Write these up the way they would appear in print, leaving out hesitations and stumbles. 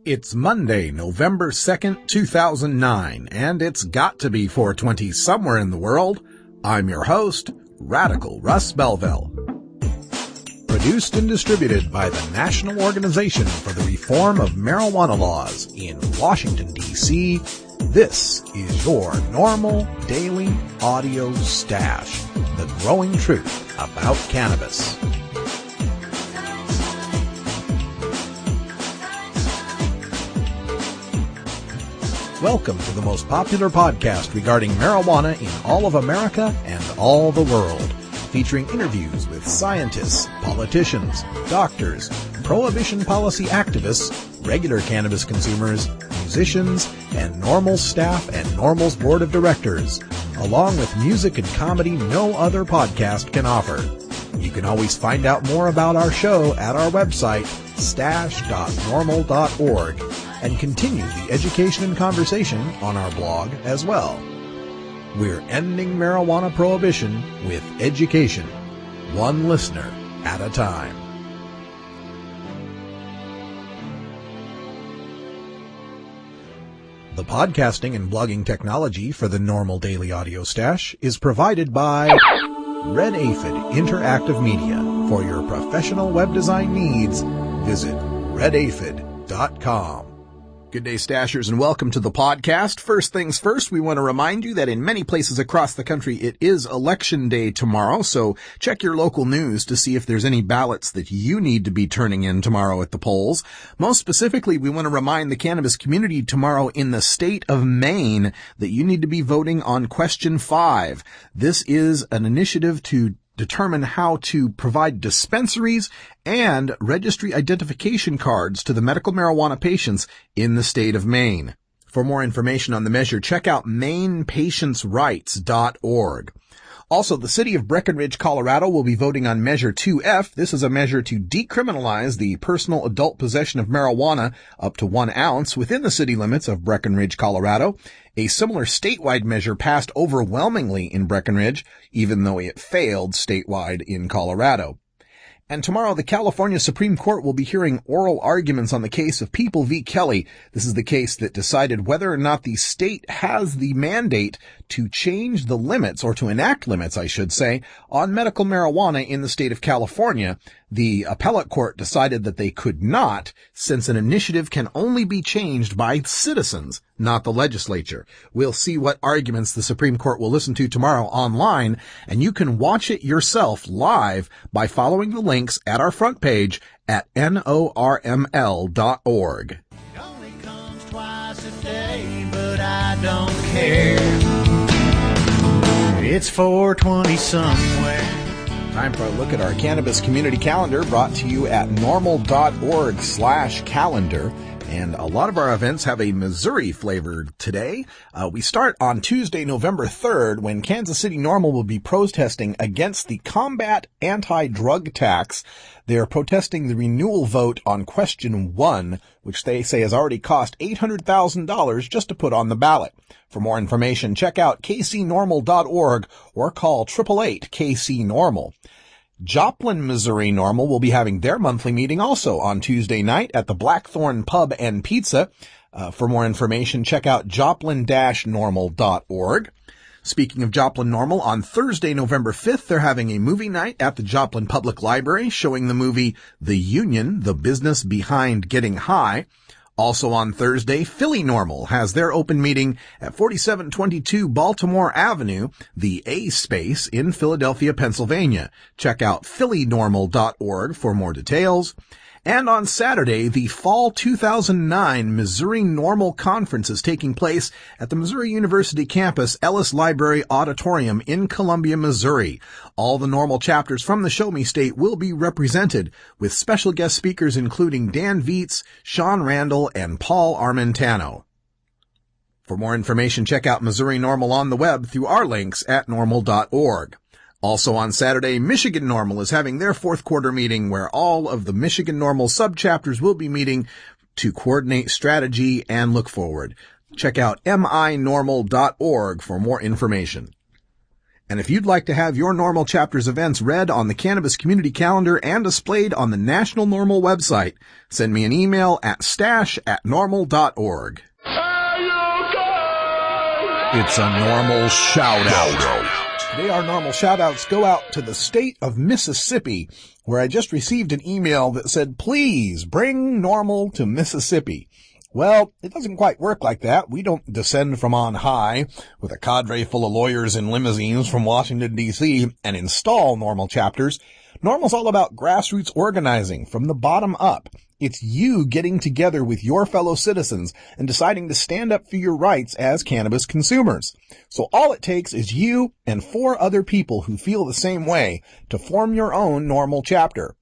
It's Monday, November 2nd, 2009, and it's got to be 4:20 somewhere in the world. I'm your host, Radical Russ Belville. Produced and distributed by the National Organization for the Reform of Marijuana Laws in Washington, D.C., this is your NORML Daily Audio Stash, the growing truth about cannabis. Welcome to the most popular podcast regarding marijuana in all of America and all the world, featuring interviews with scientists, politicians, doctors, prohibition policy activists, regular cannabis consumers, musicians, and NORML staff and NORML's board of directors, along with music and comedy no other podcast can offer. You can always find out more about our show at our website, stash.norml.org, and continue the education and conversation on our blog as well. We're ending marijuana prohibition with education, one listener at a time. The podcasting and blogging technology for the NORML Daily Audio Stash is provided by Red Aphid Interactive Media. For your professional web design needs, visit redaphid.com. Good day, Stashers, and welcome to the podcast. First things first, we want to remind you that in many places across the country, it is Election Day tomorrow, so check your local news to see if there's any ballots that you need to be turning in tomorrow at the polls. Most specifically, we want to remind the cannabis community tomorrow in the state of Maine that you need to be voting on Question 5. This is an initiative to determine how to provide dispensaries and registry identification cards to the medical marijuana patients in the state of Maine. For more information on the measure, check out MainePatientsRights.org. Also, the city of Breckenridge, Colorado will be voting on Measure 2F. This is a measure to decriminalize the personal adult possession of marijuana up to 1 ounce within the city limits of Breckenridge, Colorado. A similar statewide measure passed overwhelmingly in Breckenridge, even though it failed statewide in Colorado. And tomorrow, the California Supreme Court will be hearing oral arguments on the case of People v. Kelly. This is the case that decided whether or not the state has the mandate to change the limits, or to enact limits, I should say, on medical marijuana in the state of California. The appellate court decided that they could not, since an initiative can only be changed by citizens, not the legislature. We'll see what arguments the Supreme Court will listen to tomorrow online, and you can watch it yourself live by following the links at our front page at NORML.org. It only comes twice a day, but I don't care. It's 4:20 somewhere. Time for a look at our cannabis community calendar, brought to you at norml.org/calendar. And a lot of our events have a Missouri flavor today. We start on Tuesday, November 3rd, when Kansas City NORML will be protesting against the combat anti-drug tax. They are protesting the renewal vote on Question 1, which they say has already cost $800,000 just to put on the ballot. For more information, check out kcnormal.org or call 888-KC-NORML. Joplin, Missouri NORML will be having their monthly meeting also on Tuesday night at the Blackthorn Pub and Pizza. For more information, check out joplin-normal.org. Speaking of Joplin NORML, on Thursday, November 5th, they're having a movie night at the Joplin Public Library showing the movie The Union, the Business Behind Getting High. Also on Thursday, Philly NORML has their open meeting at 4722 Baltimore Avenue, the A Space in Philadelphia, Pennsylvania. Check out phillynormal.org for more details. And on Saturday, the Fall 2009 Missouri NORML Conference is taking place at the Missouri University campus Ellis Library Auditorium in Columbia, Missouri. All the NORML chapters from the Show Me State will be represented, with special guest speakers including Dan Vietz, Sean Randall, and Paul Armentano. For more information, check out Missouri NORML on the web through our links at norml.org. Also on Saturday, Michigan NORML is having their fourth quarter meeting, where all of the Michigan NORML subchapters will be meeting to coordinate strategy and look forward. Check out minormal.org for more information. And if you'd like to have your NORML Chapters events read on the Cannabis Community Calendar and displayed on the National NORML website, send me an email at stash@normal.org. It's a NORML shout-out. Today our NORML shout-outs go out to the state of Mississippi, where I just received an email that said, please bring NORML to Mississippi. Well, it doesn't quite work like that. We don't descend from on high with a cadre full of lawyers in limousines from Washington, D.C. and install NORML chapters. NORML's all about grassroots organizing from the bottom up. It's you getting together with your fellow citizens and deciding to stand up for your rights as cannabis consumers. So all it takes is you and 4 other people who feel the same way to form your own NORML chapter.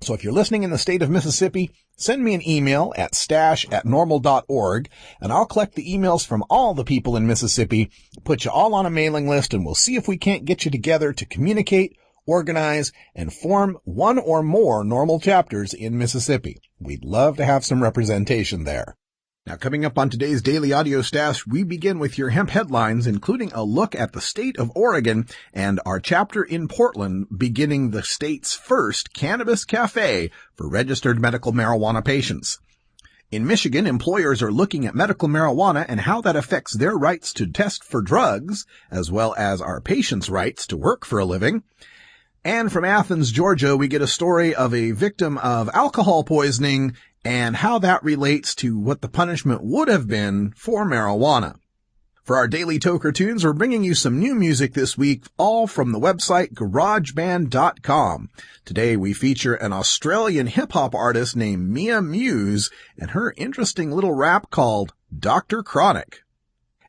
So if you're listening in the state of Mississippi, send me an email at stash@normal.org, and I'll collect the emails from all the people in Mississippi, put you all on a mailing list, and we'll see if we can't get you together to communicate, organize, and form one or more NORML chapters in Mississippi. We'd love to have some representation there. Now, coming up on today's Daily Audio Stash, we begin with your hemp headlines, including a look at the state of Oregon and our chapter in Portland beginning the state's first cannabis cafe for registered medical marijuana patients. In Michigan, employers are looking at medical marijuana and how that affects their rights to test for drugs, as well as our patients' rights to work for a living. And from Athens, Georgia, we get a story of a victim of alcohol poisoning and how that relates to what the punishment would have been for marijuana. For our daily Toker Tunes, we're bringing you some new music this week, all from the website GarageBand.com. Today we feature an Australian hip-hop artist named Mia Muse and her interesting little rap called Dr. Chronic.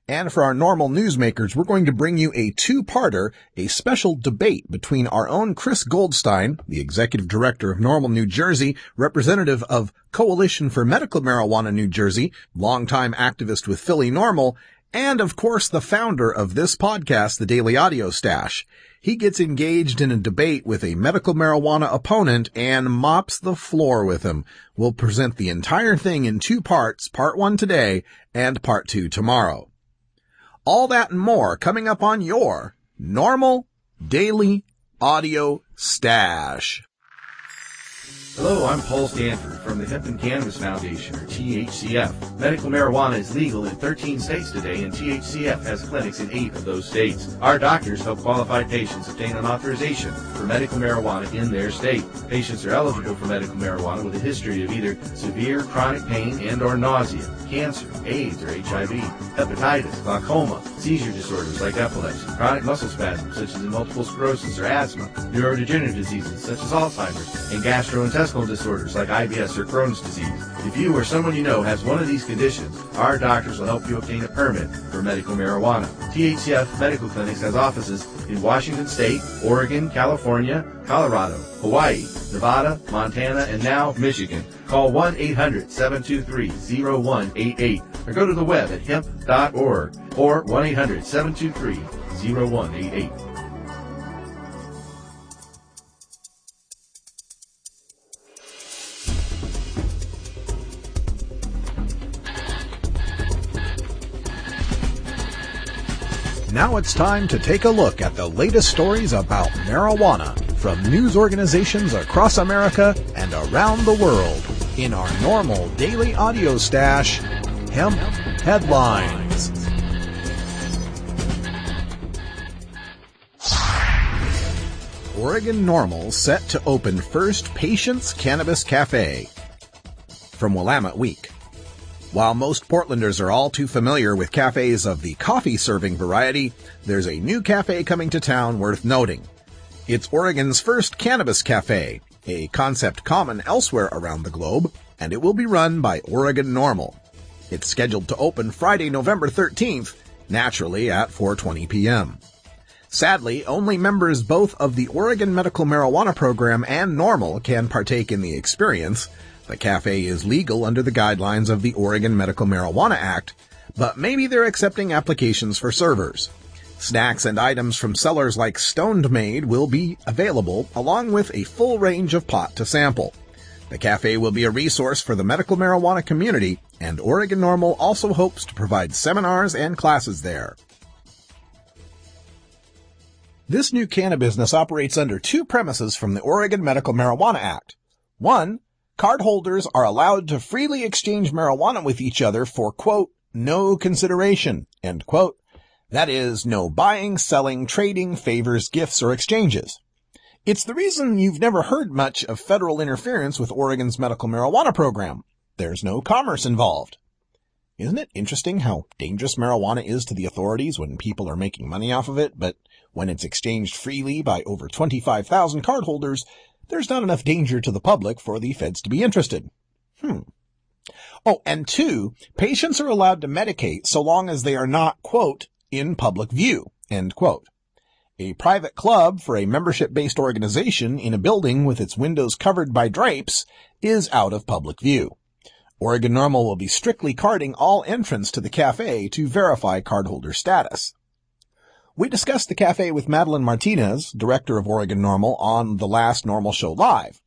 And for our NORML newsmakers, we're going to bring you a 2-parter, a special debate between our own Chris Goldstein, the executive director of NORML New Jersey, representative of Coalition for Medical Marijuana New Jersey, longtime activist with Philly NORML, and of course the founder of this podcast, the Daily Audio Stash. He gets engaged in a debate with a medical marijuana opponent and mops the floor with him. We'll present the entire thing in 2 parts, part 1 today and part 2 tomorrow. All that and more coming up on your NORML Daily Audio Stash. Hello, I'm Paul Stanford from the Hemp and Cannabis Foundation, or THCF. Medical marijuana is legal in 13 states today, and THCF has clinics in 8 of those states. Our doctors help qualified patients obtain an authorization for medical marijuana in their state. Patients are eligible for medical marijuana with a history of either severe chronic pain and or nausea, cancer, AIDS or HIV, hepatitis, glaucoma, seizure disorders like epilepsy, chronic muscle spasms such as multiple sclerosis or asthma, neurodegenerative diseases such as Alzheimer's, and gastrointestinal disorders like IBS or Crohn's disease. If you or someone you know has one of these conditions, our doctors will help you obtain a permit for medical marijuana. THCF Medical Clinics has offices in Washington State, Oregon, California, Colorado, Hawaii, Nevada, Montana, and now Michigan. Call 1-800-723-0188 or go to the web at hemp.org or 1-800-723-0188. Now it's time to take a look at the latest stories about marijuana from news organizations across America and around the world in our NORML Daily Audio Stash, Hemp Headlines. Oregon NORML set to open first Patients Cannabis Cafe. From Willamette Week. While most Portlanders are all too familiar with cafes of the coffee-serving variety, there's a new cafe coming to town worth noting. It's Oregon's first cannabis cafe, a concept common elsewhere around the globe, and it will be run by Oregon NORML. It's scheduled to open Friday, November 13th, naturally at 4:20 p.m. Sadly, only members both of the Oregon Medical Marijuana Program and NORML can partake in the experience. The cafe is legal under the guidelines of the Oregon Medical Marijuana Act, but maybe they're accepting applications for servers. Snacks and items from sellers like Stoned Maid will be available, along with a full range of pot to sample. The cafe will be a resource for the medical marijuana community, and Oregon NORML also hopes to provide seminars and classes there. This new cannabis operates under two premises from the Oregon Medical Marijuana Act. One, cardholders are allowed to freely exchange marijuana with each other for, quote, no consideration, end quote. That is, no buying, selling, trading, favors, gifts, or exchanges. It's the reason you've never heard much of federal interference with Oregon's medical marijuana program. There's no commerce involved. Isn't it interesting how dangerous marijuana is to the authorities when people are making money off of it, but when it's exchanged freely by over 25,000 cardholders, there's not enough danger to the public for the feds to be interested? Oh, and two, patients are allowed to medicate so long as they are not, quote, in public view, end quote. A private club for a membership-based organization in a building with its windows covered by drapes is out of public view. Oregon NORML will be strictly carding all entrants to the cafe to verify cardholder status. We discussed the cafe with Madeline Martinez, director of Oregon NORML, on the last NORML Show Live.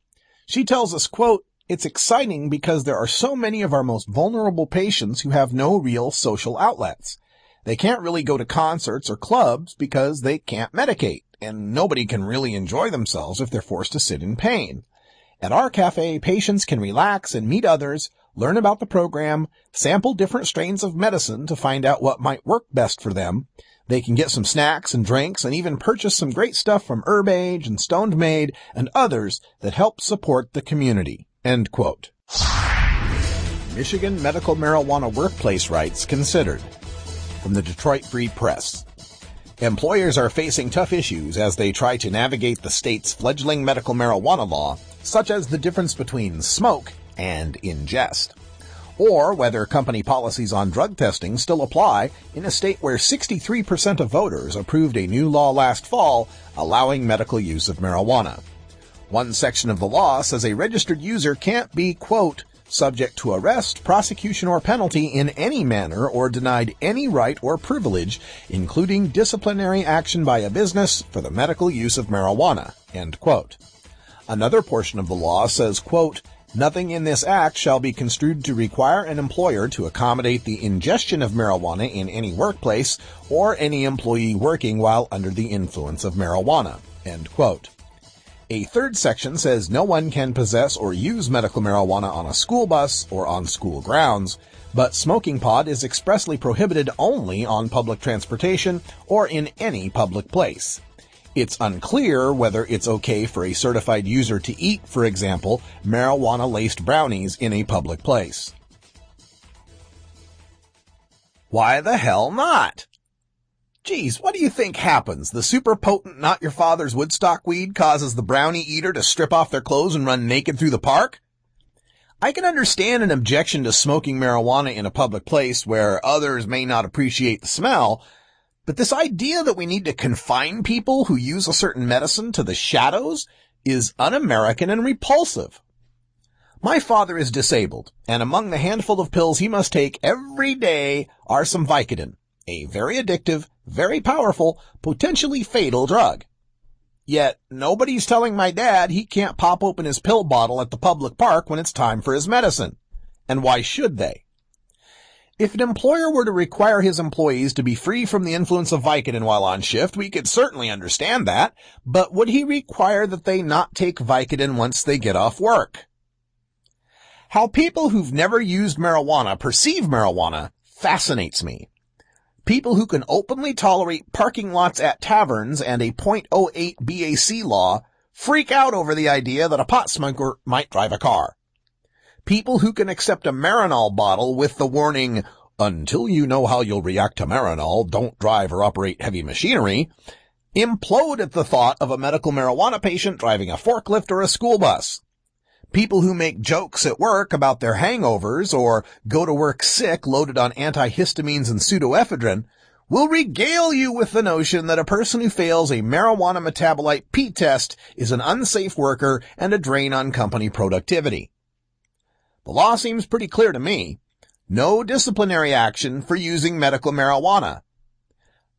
She tells us, quote, it's exciting because there are so many of our most vulnerable patients who have no real social outlets. They can't really go to concerts or clubs because they can't medicate, and nobody can really enjoy themselves if they're forced to sit in pain. At our cafe, patients can relax and meet others, learn about the program, sample different strains of medicine to find out what might work best for them. They can get some snacks and drinks and even purchase some great stuff from Herbage and Stoned Maid and others that help support the community. End quote. Michigan medical marijuana workplace rights considered. From the Detroit Free Press. Employers are facing tough issues as they try to navigate the state's fledgling medical marijuana law, such as the difference between smoke and ingest, or whether company policies on drug testing still apply in a state where 63% of voters approved a new law last fall allowing medical use of marijuana. One section of the law says a registered user can't be, quote, subject to arrest, prosecution, or penalty in any manner or denied any right or privilege, including disciplinary action by a business for the medical use of marijuana, end quote. Another portion of the law says, quote, nothing in this act shall be construed to require an employer to accommodate the ingestion of marijuana in any workplace or any employee working while under the influence of marijuana, end quote. A third section says no one can possess or use medical marijuana on a school bus or on school grounds, but smoking pot is expressly prohibited only on public transportation or in any public place. It's unclear whether it's okay for a certified user to eat, for example, marijuana-laced brownies in a public place. Why the hell not? Geez, what do you think happens? The super potent not-your-father's Woodstock weed causes the brownie eater to strip off their clothes and run naked through the park? I can understand an objection to smoking marijuana in a public place where others may not appreciate the smell, but this idea that we need to confine people who use a certain medicine to the shadows is un-American and repulsive. My father is disabled, and among the handful of pills he must take every day are some Vicodin, a very addictive, very powerful, potentially fatal drug. Yet nobody's telling my dad he can't pop open his pill bottle at the public park when it's time for his medicine. And why should they? If an employer were to require his employees to be free from the influence of Vicodin while on shift, we could certainly understand that, but would he require that they not take Vicodin once they get off work? How people who've never used marijuana perceive marijuana fascinates me. People who can openly tolerate parking lots at taverns and a .08 BAC law freak out over the idea that a pot smoker might drive a car. People who can accept a Marinol bottle with the warning, until you know how you'll react to Marinol, don't drive or operate heavy machinery, implode at the thought of a medical marijuana patient driving a forklift or a school bus. People who make jokes at work about their hangovers or go to work sick loaded on antihistamines and pseudoephedrine will regale you with the notion that a person who fails a marijuana metabolite P test is an unsafe worker and a drain on company productivity. The law seems pretty clear to me. No disciplinary action for using medical marijuana.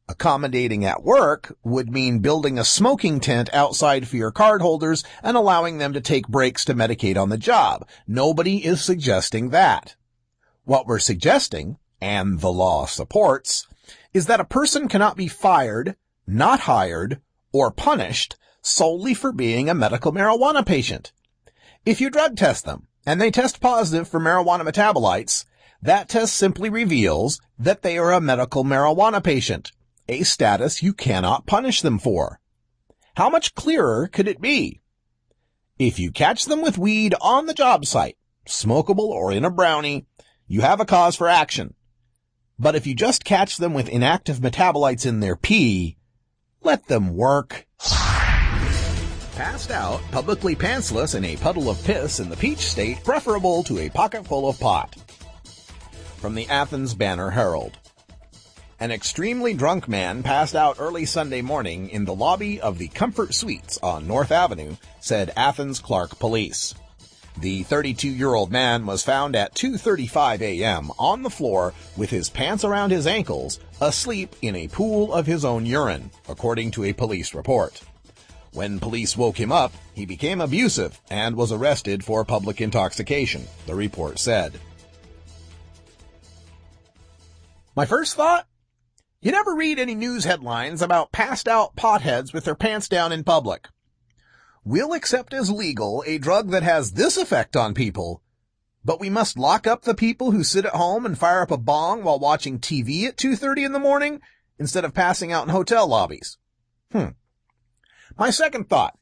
Accommodating at work would mean building a smoking tent outside for your cardholders and allowing them to take breaks to medicate on the job. Nobody is suggesting that. What we're suggesting, and the law supports, is that a person cannot be fired, not hired, or punished solely for being a medical marijuana patient. If you drug test them and they test positive for marijuana metabolites, that test simply reveals that they are a medical marijuana patient, a status you cannot punish them for. How much clearer could it be? If you catch them with weed on the job site, smokable or in a brownie, you have a cause for action. But if you just catch them with inactive metabolites in their pee, let them work. Passed out, publicly pantsless in a puddle of piss in the Peach State, preferable to a pocket full of pot. From the Athens Banner-Herald. An extremely drunk man passed out early Sunday morning in the lobby of the Comfort Suites on North Avenue, said Athens Clark Police. The 32-year-old man was found at 2:35 a.m. on the floor with his pants around his ankles, asleep in a pool of his own urine, according to a police report. When police woke him up, he became abusive and was arrested for public intoxication, the report said. My first thought? You never read any news headlines about passed-out potheads with their pants down in public. We'll accept as legal a drug that has this effect on people, but we must lock up the people who sit at home and fire up a bong while watching TV at 2:30 in the morning instead of passing out in hotel lobbies. My second thought.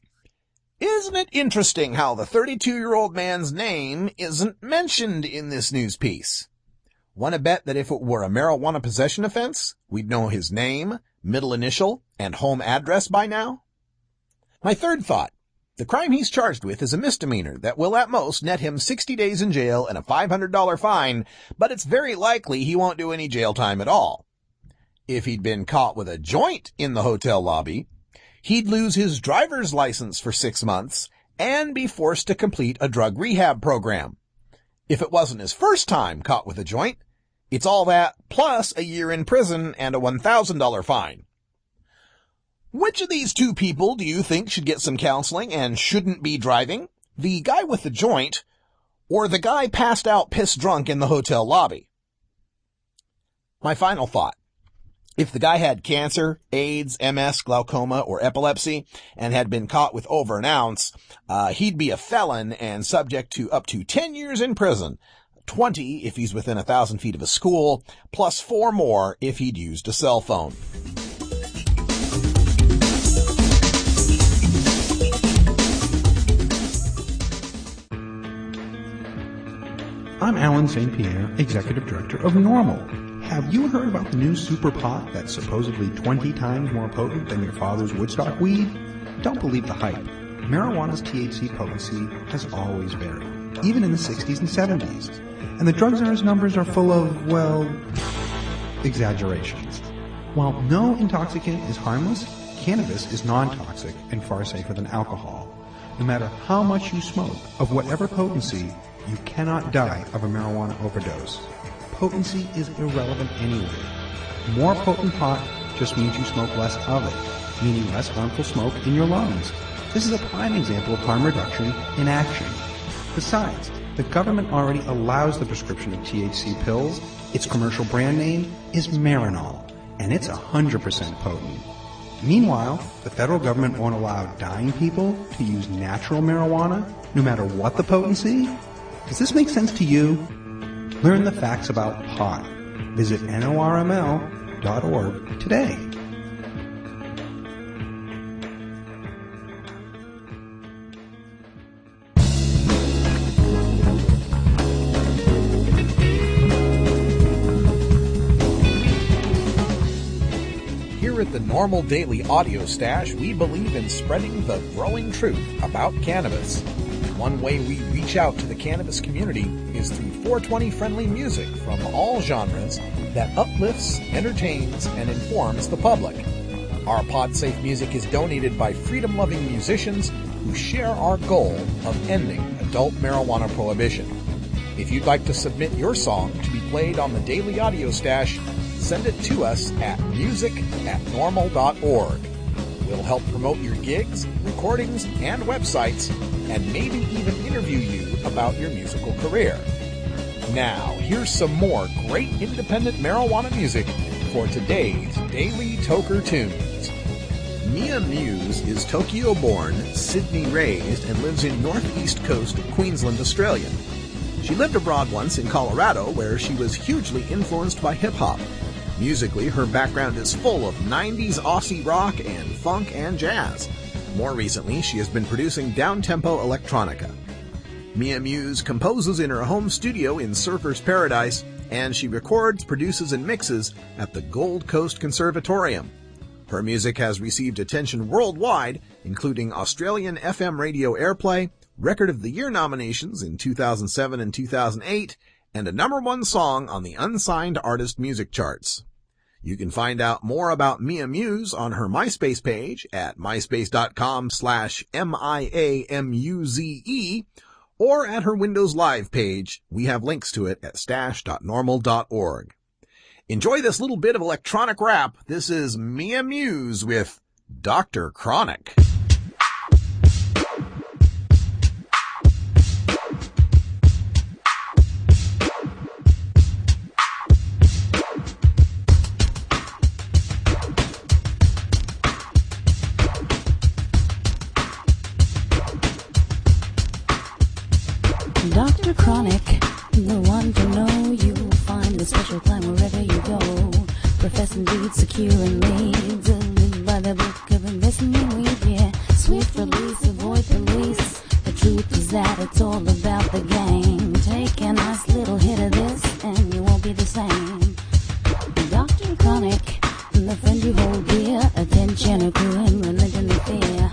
Isn't it interesting how the 32-year-old man's name isn't mentioned in this news piece? Want to bet that if it were a marijuana possession offense, we'd know his name, middle initial, and home address by now? My third thought. The crime he's charged with is a misdemeanor that will at most net him 60 days in jail and a $500 fine, but it's very likely he won't do any jail time at all. If he'd been caught with a joint in the hotel lobby, he'd lose his driver's license for 6 months and be forced to complete a drug rehab program. If it wasn't his first time caught with a joint, it's all that plus a year in prison and a $1,000 fine. Which of these two people do you think should get some counseling and shouldn't be driving? The guy with the joint or the guy passed out piss drunk in the hotel lobby? My final thought. If the guy had cancer, AIDS, MS, glaucoma, or epilepsy, and had been caught with over an ounce, he'd be a felon and subject to up to 10 years in prison, 20 if he's within 1,000 feet of a school, plus 4 more if he'd used a cell phone. I'm Alan St. Pierre, Executive Director of NORML. Have you heard about the new super pot that's supposedly 20 times more potent than your father's Woodstock weed? Don't believe the hype. Marijuana's THC potency has always varied, even in the 60s and 70s. And the drug czar's numbers are full of, well, exaggerations. While no intoxicant is harmless, cannabis is non-toxic and far safer than alcohol. No matter how much you smoke, of whatever potency, you cannot die of a marijuana overdose. Potency is irrelevant anyway. More potent pot just means you smoke less of it, meaning less harmful smoke in your lungs. This is a prime example of harm reduction in action. Besides, the government already allows the prescription of THC pills. Its commercial brand name is Marinol, and it's 100% potent. Meanwhile, the federal government won't allow dying people to use natural marijuana, no matter what the potency? Does this make sense to you? Learn the facts about pot. Visit NORML.org today. Here at the NORML Daily Audio Stash, we believe in spreading the growing truth about cannabis. One way we reach out to the cannabis community is through 420-friendly music from all genres that uplifts, entertains, and informs the public. Our pod-safe music is donated by freedom-loving musicians who share our goal of ending adult marijuana prohibition. If you'd like to submit your song to be played on the Daily Audio Stash, send it to us at music@norml.org. We'll help promote your gigs, recordings, and websites, and maybe even interview you about your musical career. Now, here's some more great independent marijuana music for today's Daily Toker Tunes. Mia Muse is Tokyo-born, Sydney-raised, and lives in northeast coast of Queensland, Australia. She lived abroad once in Colorado, where she was hugely influenced by hip-hop. Musically, her background is full of 90s Aussie rock and funk and jazz. More recently, she has been producing down-tempo electronica. Mia Muse composes in her home studio in Surfer's Paradise, and she records, produces, and mixes at the Gold Coast Conservatorium. Her music has received attention worldwide, including Australian FM radio airplay, Record of the Year nominations in 2007 and 2008, and a #1 song on the Unsigned Artist Music Charts. You can find out more about Mia Muse on her MySpace page at myspace.com/MIAMUZE, or at her Windows Live page. We have links to it at stash.normal.org. Enjoy this little bit of electronic rap. This is Mia Muse with Dr. Chronic. Dr. Chronic, the one to know. You will find the special plan wherever you go. Professing deeds, securing leads, live by the book of investing in weed, yeah. Swift release, avoid police. The truth is that it's all about the game. Take a nice little hit of this and you won't be the same. Dr. Chronic, the friend you hold dear. Attention, a crew and religion and fear.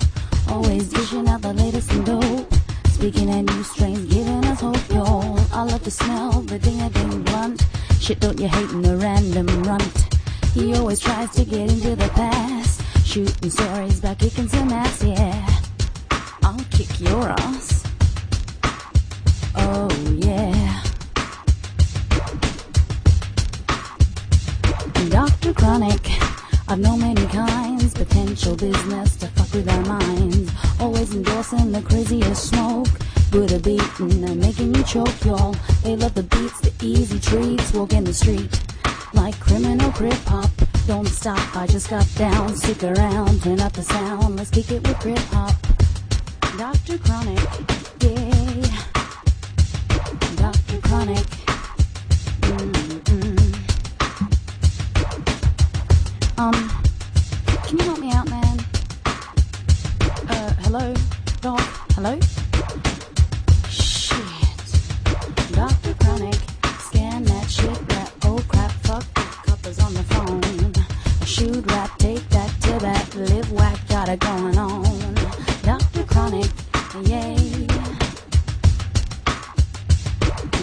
Always dishing out the latest and dope. Speaking of new strains, giving us hope, y'all. I love to smell the ding-a-ding blunt. Shit, don't you hate in a random runt? He always tries to get into the past. Shooting stories about kicking some ass, yeah. I'll kick your ass. Oh, yeah. Dr. Chronic, I've known many kinds. Potential business to fuck with our minds. Always endorsing the craziest smoke. With a beat and making you choke, y'all. They love the beats, the easy treats. Walk in the street like criminal crip hop. Don't stop, I just got down. Stick around, turn up the sound. Let's kick it with crip hop. Dr. Chronic, yeah. Dr. Chronic. Can you help me out, man? Hello? Doc? Hello? Shit. Dr. Chronic, scan that shit, rap, oh crap, fuck, the coppers on the phone. Shoot rap, take that to that, live whack, got it going on. Dr. Chronic, yay.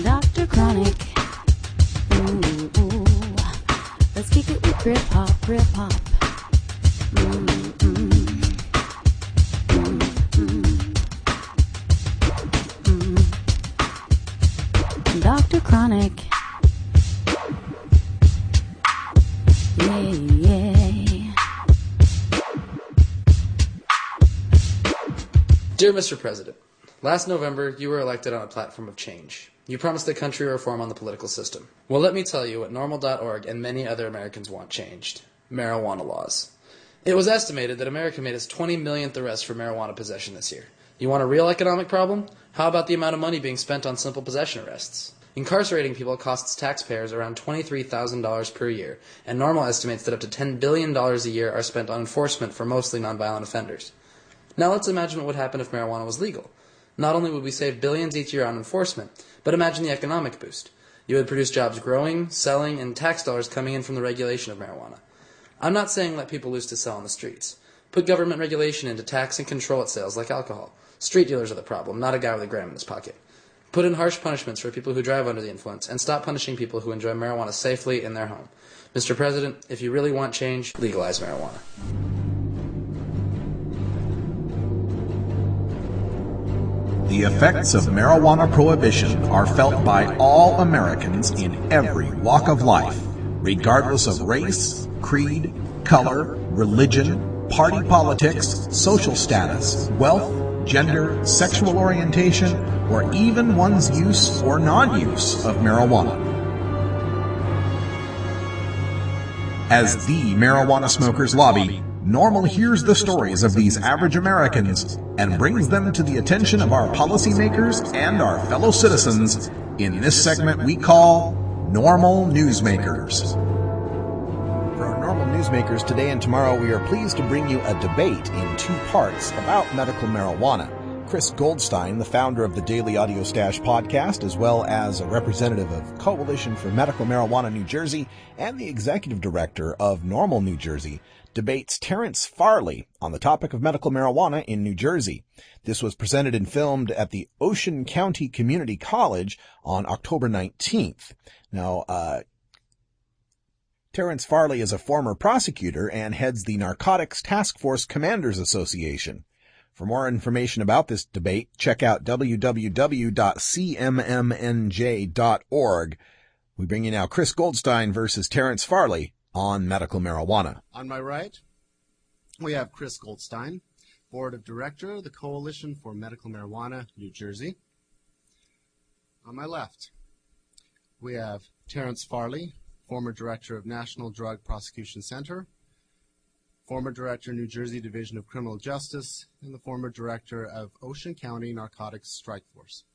Dr. Chronic, ooh. Let's kick it with crip hop, crip hop. Dr. Chronic. Yeah. Dear Mr. President, last November you were elected on a platform of change. You promised the country reform on the political system. Well, let me tell you what NORML.org and many other Americans want changed. Marijuana laws. It was estimated that America made its 20 millionth arrest for marijuana possession this year. You want a real economic problem? How about the amount of money being spent on simple possession arrests? Incarcerating people costs taxpayers around $23,000 per year, and NORML estimates that up to $10 billion a year are spent on enforcement for mostly nonviolent offenders. Now let's imagine what would happen if marijuana was legal. Not only would we save billions each year on enforcement, but imagine the economic boost. You would produce jobs growing, selling, and tax dollars coming in from the regulation of marijuana. I'm not saying let people loose to sell on the streets. Put government regulation in to tax and control its sales like alcohol. Street dealers are the problem, not a guy with a gram in his pocket. Put in harsh punishments for people who drive under the influence, and stop punishing people who enjoy marijuana safely in their home. Mr. President, if you really want change, legalize marijuana. The effects of marijuana prohibition are felt by all Americans in every walk of life, regardless of race, creed, color, religion, party politics, social status, wealth, gender, sexual orientation, or even one's use or non-use of marijuana. As the marijuana smokers lobby, NORML hears the stories of these average Americans and brings them to the attention of our policymakers and our fellow citizens in this segment we call NORML Newsmakers. For our NORML Newsmakers today and tomorrow, we are pleased to bring you a debate in two parts about medical marijuana. Chris Goldstein, the founder of the Daily Audio Stash podcast, as well as a representative of Coalition for Medical Marijuana New Jersey and the executive director of NORML New Jersey, debates Terrence Farley on the topic of medical marijuana in New Jersey. This was presented and filmed at the Ocean County Community College on October 19th. Now, Terrence Farley is a former prosecutor and heads the Narcotics Task Force Commanders Association. For more information about this debate, check out www.cmmnj.org. We bring you now Chris Goldstein versus Terrence Farley on medical marijuana. On my right, we have Chris Goldstein, Board of Director, the Coalition for Medical Marijuana, New Jersey. On my left, we have Terrence Farley, former Director of National Drug Prosecution Center, former Director, New Jersey Division of Criminal Justice, and the former Director of Ocean County Narcotics Strike Force.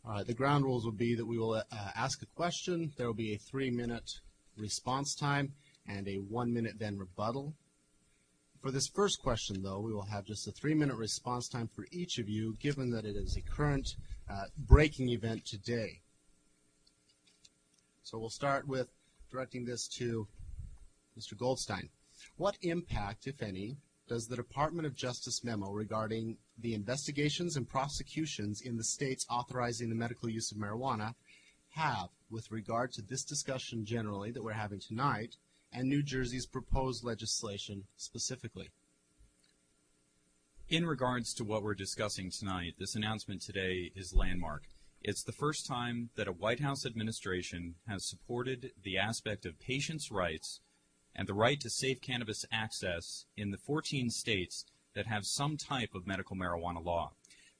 All right, the ground rules will be that we will ask a question. There will be a 3-minute response time and a 1-minute then rebuttal. For this first question, though, we will have just a 3-minute response time for each of you, given that it is a current breaking event today. So we'll start with directing this to Mr. Goldstein. What impact, if any, does the Department of Justice memo regarding the investigations and prosecutions in the states authorizing the medical use of marijuana have with regard to this discussion generally that we're having tonight and New Jersey's proposed legislation specifically? In regards to what we're discussing tonight, this announcement today is landmark. It's the first time that a White House administration has supported the aspect of patients' rights and the right to safe cannabis access in the 14 states that have some type of medical marijuana law.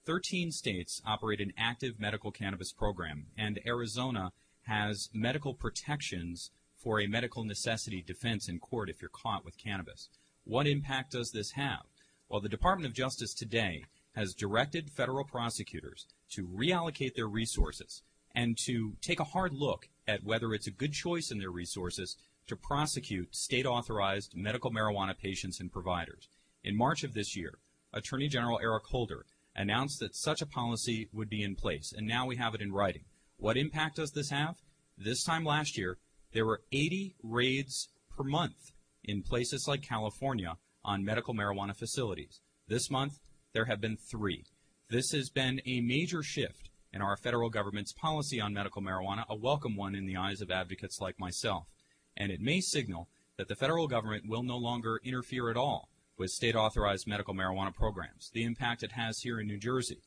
13 states operate an active medical cannabis program, and Arizona has medical protections for a medical necessity defense in court if you're caught with cannabis. What impact does this have? Well, the Department of Justice today has directed federal prosecutors to reallocate their resources and to take a hard look at whether it's a good choice in their resources to prosecute state-authorized medical marijuana patients and providers. In March of this year, Attorney General Eric Holder announced that such a policy would be in place, and now we have it in writing. What impact does this have? This time last year, there were 80 raids per month in places like California on medical marijuana facilities. This month, there have been 3. This has been a major shift in our federal government's policy on medical marijuana, a welcome one in the eyes of advocates like myself. And it may signal that the federal government will no longer interfere at all with state-authorized medical marijuana programs, the impact it has here in New Jersey.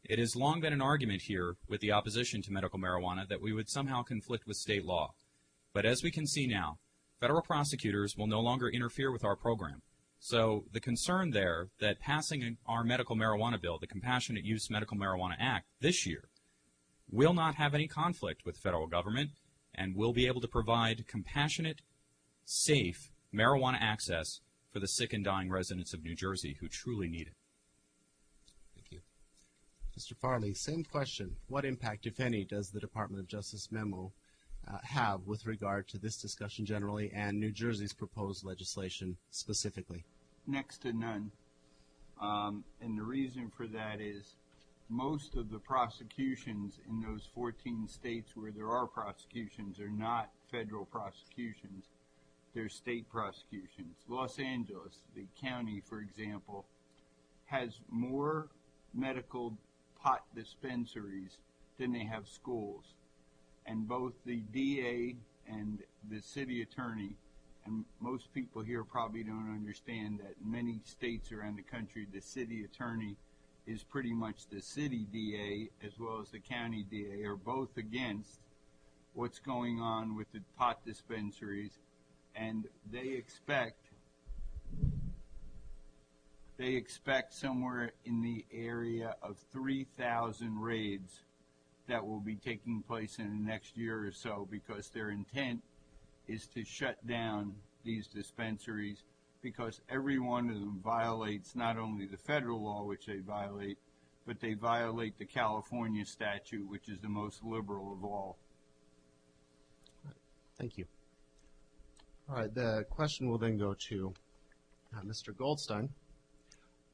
It has long been an argument here with the opposition to medical marijuana that we would somehow conflict with state law. But as we can see now, federal prosecutors will no longer interfere with our program. So the concern there that passing our medical marijuana bill, the Compassionate Use Medical Marijuana Act, this year will not have any conflict with the federal government and will be able to provide compassionate, safe marijuana access for the sick and dying residents of New Jersey who truly need it. Thank you. Mr. Farley, same question. What impact, if any, does the Department of Justice memo have with regard to this discussion generally and New Jersey's proposed legislation specifically? Next to none. And the reason for that is most of the prosecutions in those 14 states where there are prosecutions are not federal prosecutions. They're state prosecutions. Los Angeles, the county, for example, has more medical pot dispensaries than they have schools. And both the DA and the city attorney, and most people here probably don't understand that in many states around the country, the city attorney is pretty much the city DA as well as the county DA are both against what's going on with the pot dispensaries, and they expect somewhere in the area of 3,000 raids that will be taking place in the next year or so, because their intent is to shut down these dispensaries, because every one of them violates not only the federal law, which they violate, but they violate the California statute, which is the most liberal of all. Thank you. All right, the question will then go to Mr. Goldstein.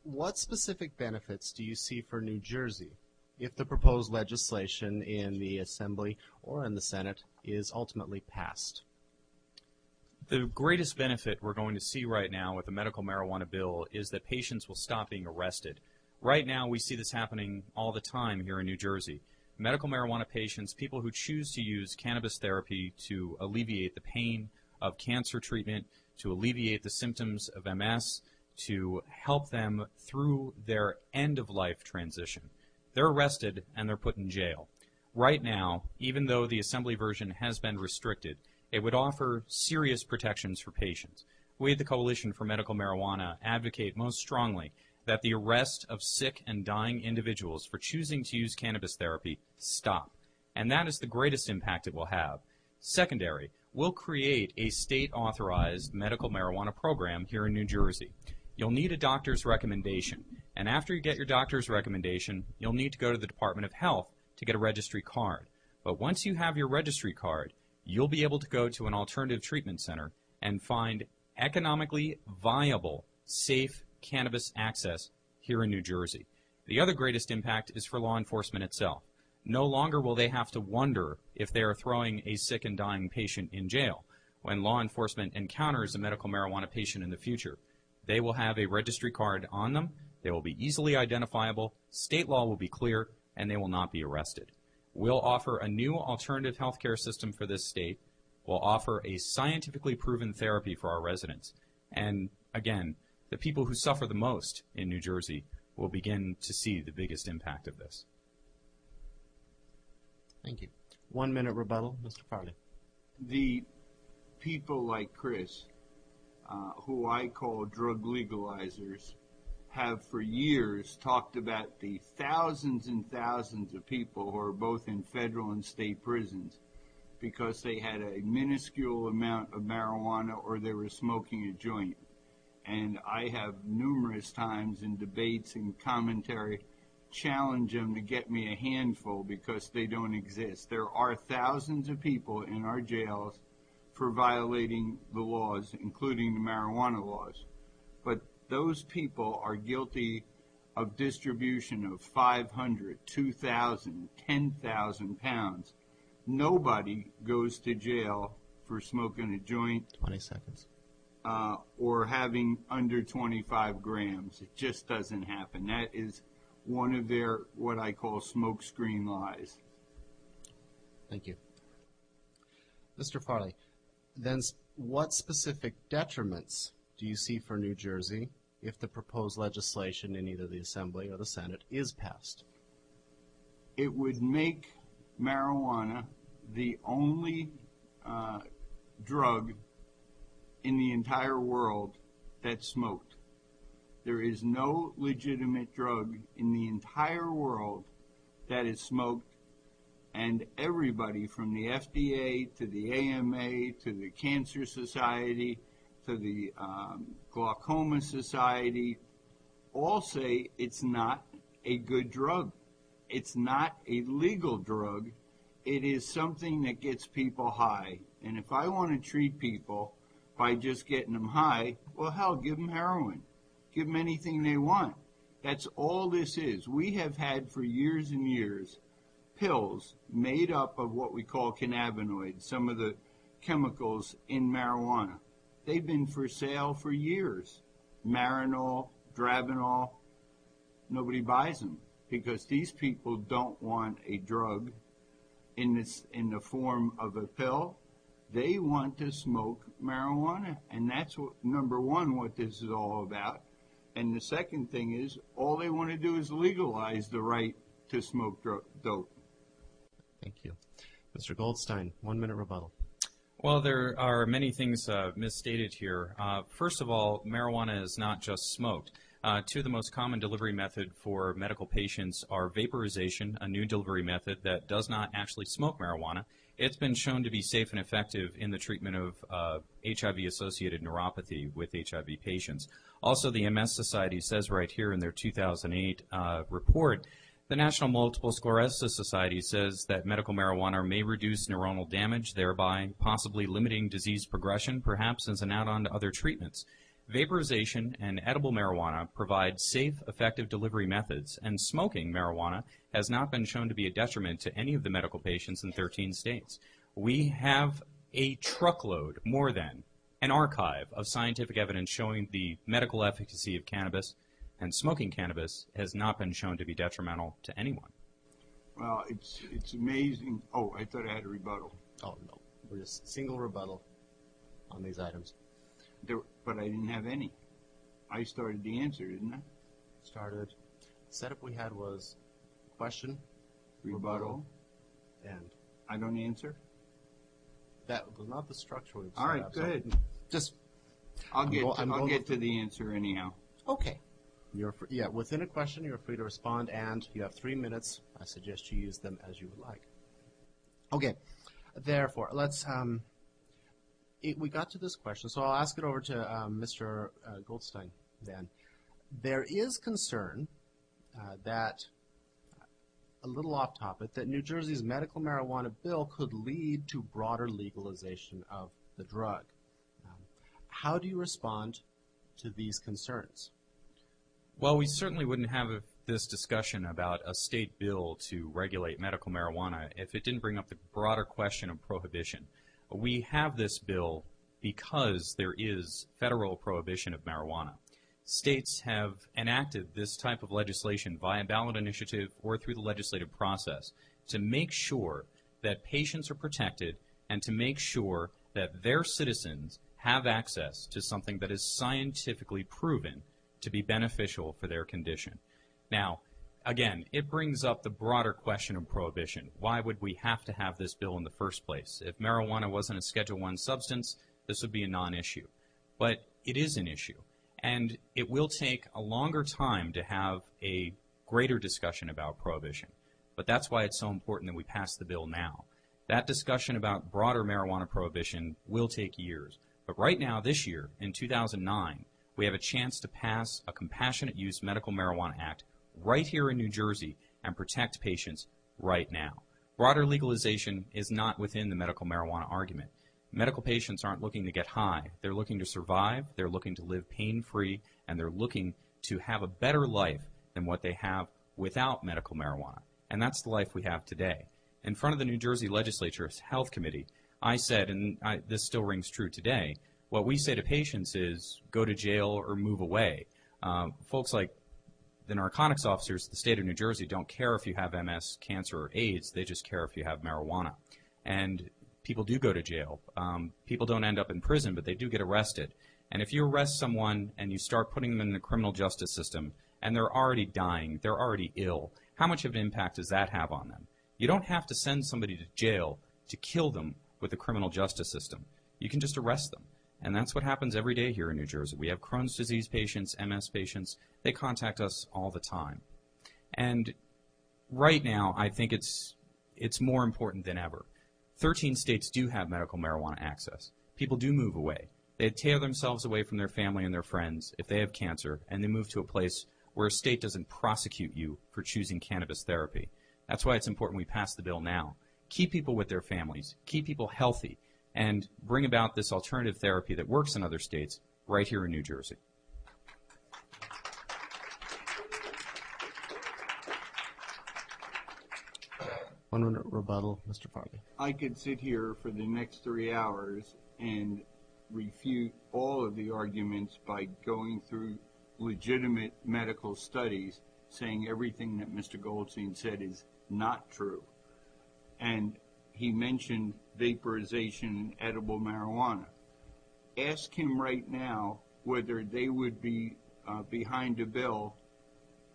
What specific benefits do you see for New Jersey if the proposed legislation in the Assembly or in the Senate is ultimately passed? The greatest benefit we're going to see right now with the medical marijuana bill is that patients will stop being arrested. Right now, we see this happening all the time here in New Jersey. Medical marijuana patients, people who choose to use cannabis therapy to alleviate the pain of cancer treatment, to alleviate the symptoms of MS, to help them through their end-of-life transition. They're arrested and they're put in jail. Right now, even though the Assembly version has been restricted, it would offer serious protections for patients. We at the Coalition for Medical Marijuana advocate most strongly that the arrest of sick and dying individuals for choosing to use cannabis therapy stop. And that is the greatest impact it will have. Secondary, we'll create a state-authorized medical marijuana program here in New Jersey. You'll need a doctor's recommendation. And after you get your doctor's recommendation, you'll need to go to the Department of Health to get a registry card. But once you have your registry card, you'll be able to go to an alternative treatment center and find economically viable, safe cannabis access here in New Jersey. The other greatest impact is for law enforcement itself. No longer will they have to wonder if they are throwing a sick and dying patient in jail. When law enforcement encounters a medical marijuana patient in the future, they will have a registry card on them, they will be easily identifiable, state law will be clear, and they will not be arrested. We'll offer a new alternative healthcare system for this state. We'll offer a scientifically proven therapy for our residents. And again, the people who suffer the most in New Jersey will begin to see the biggest impact of this. Thank you. 1 minute rebuttal, Mr. Farley. The people like Chris, who I call drug legalizers, have for years talked about the thousands and thousands of people who are both in federal and state prisons because they had a minuscule amount of marijuana or they were smoking a joint. And I have numerous times in debates and commentary challenged them to get me a handful because they don't exist. There are thousands of people in our jails for violating the laws, including the marijuana laws. But those people are guilty of distribution of 500, 2,000, 10,000 pounds. Nobody goes to jail for smoking a joint. 20 seconds. Or having under 25 grams. It just doesn't happen. That is one of their, what I call, smokescreen lies. Thank you. Mr. Farley, then what specific detriments do you see for New Jersey if the proposed legislation in either the Assembly or the Senate is passed? It would make marijuana the only drug in the entire world that's smoked. There is no legitimate drug in the entire world that is smoked, and everybody from the FDA to the AMA to the Cancer Society to the Glaucoma Society all say it's not a good drug. It's not a legal drug. It is something that gets people high. And if I want to treat people by just getting them high, well, hell, give them heroin. Give them anything they want. That's all this is. We have had for years and years pills made up of what we call cannabinoids, some of the chemicals in marijuana. They've been for sale for years. Marinol, Dronabinol, nobody buys them because these people don't want a drug in the form of a pill. They want to smoke marijuana, and that's what, number one, what this is all about. And the second thing is, all they want to do is legalize the right to smoke dope. Thank you. Mr. Goldstein, 1 minute rebuttal. Well, there are many things misstated here. First of all, marijuana is not just smoked. Two of the most common delivery method for medical patients are vaporization, a new delivery method that does not actually smoke marijuana, It's been shown to be safe and effective in the treatment of HIV-associated neuropathy with HIV patients. Also, the MS Society says right here in their 2008 report, the National Multiple Sclerosis Society says that medical marijuana may reduce neuronal damage, thereby possibly limiting disease progression, perhaps as an add-on to other treatments. Vaporization and edible marijuana provide safe, effective delivery methods, and smoking marijuana has not been shown to be a detriment to any of the medical patients in 13 states. We have a truckload, more than an archive of scientific evidence showing the medical efficacy of cannabis, and smoking cannabis has not been shown to be detrimental to anyone. Well, it's amazing. Oh, I thought I had a rebuttal. Oh, no. We're just single rebuttal on these items. But I didn't have any. I started the answer, didn't I? Started. Setup we had was question, Rebuttal. and I don't answer? that was not the structure we've set All right, up. go So ahead. just, I'll I'm get going to the answer anyhow. okay. You're free, yeah, within a question, you're free to respond, and you have 3 minutes. I suggest you use them as you would like. Okay. Therefore, let's, we got to this question, so I'll ask it over to Mr. Goldstein then. There is concern that, a little off topic, that New Jersey's medical marijuana bill could lead to broader legalization of the drug. How do you respond to these concerns? Well, we certainly wouldn't have this discussion about a state bill to regulate medical marijuana if it didn't bring up the broader question of prohibition. We have this bill because there is federal prohibition of marijuana. States have enacted this type of legislation via ballot initiative or through the legislative process to make sure that patients are protected and to make sure that their citizens have access to something that is scientifically proven to be beneficial for their condition. Now, again, it brings up the broader question of prohibition. Why would we have to have this bill in the first place? If marijuana wasn't a Schedule I substance, this would be a non-issue. But it is an issue, and it will take a longer time to have a greater discussion about prohibition. But that's why it's so important that we pass the bill now. That discussion about broader marijuana prohibition will take years. But right now, this year, in 2009, we have a chance to pass a Compassionate Use Medical Marijuana Act right here in New Jersey and protect patients right now. Broader legalization is not within the medical marijuana argument. Medical patients aren't looking to get high. They're looking to survive, they're looking to live pain-free, and they're looking to have a better life than what they have without medical marijuana. And that's the life we have today. In front of the New Jersey Legislature's Health Committee, I said, and this still rings true today, what we say to patients is go to jail or move away. Folks like the narcotics officers of the state of New Jersey don't care if you have MS, cancer, or AIDS. They just care if you have marijuana. And people do go to jail. People don't end up in prison, but they do get arrested. And if you arrest someone and you start putting them in the criminal justice system and they're already dying, they're already ill, how much of an impact does that have on them? You don't have to send somebody to jail to kill them with the criminal justice system. You can just arrest them. And that's what happens every day here in New Jersey. We have Crohn's disease patients, MS patients. They contact us all the time. And right now, I think it's more important than ever. 13 states do have medical marijuana access. People do move away. They tear themselves away from their family and their friends if they have cancer, and they move to a place where a state doesn't prosecute you for choosing cannabis therapy. That's why it's important we pass the bill now. Keep people with their families. Keep people healthy. And bring about this alternative therapy that works in other states right here in New Jersey. One minute rebuttal, Mr. Farley. I could sit here for the next 3 hours and refute all of the arguments by going through legitimate medical studies saying everything that Mr. Goldstein said is not true. And he mentioned vaporization and edible marijuana. Ask him right now whether they would be behind a bill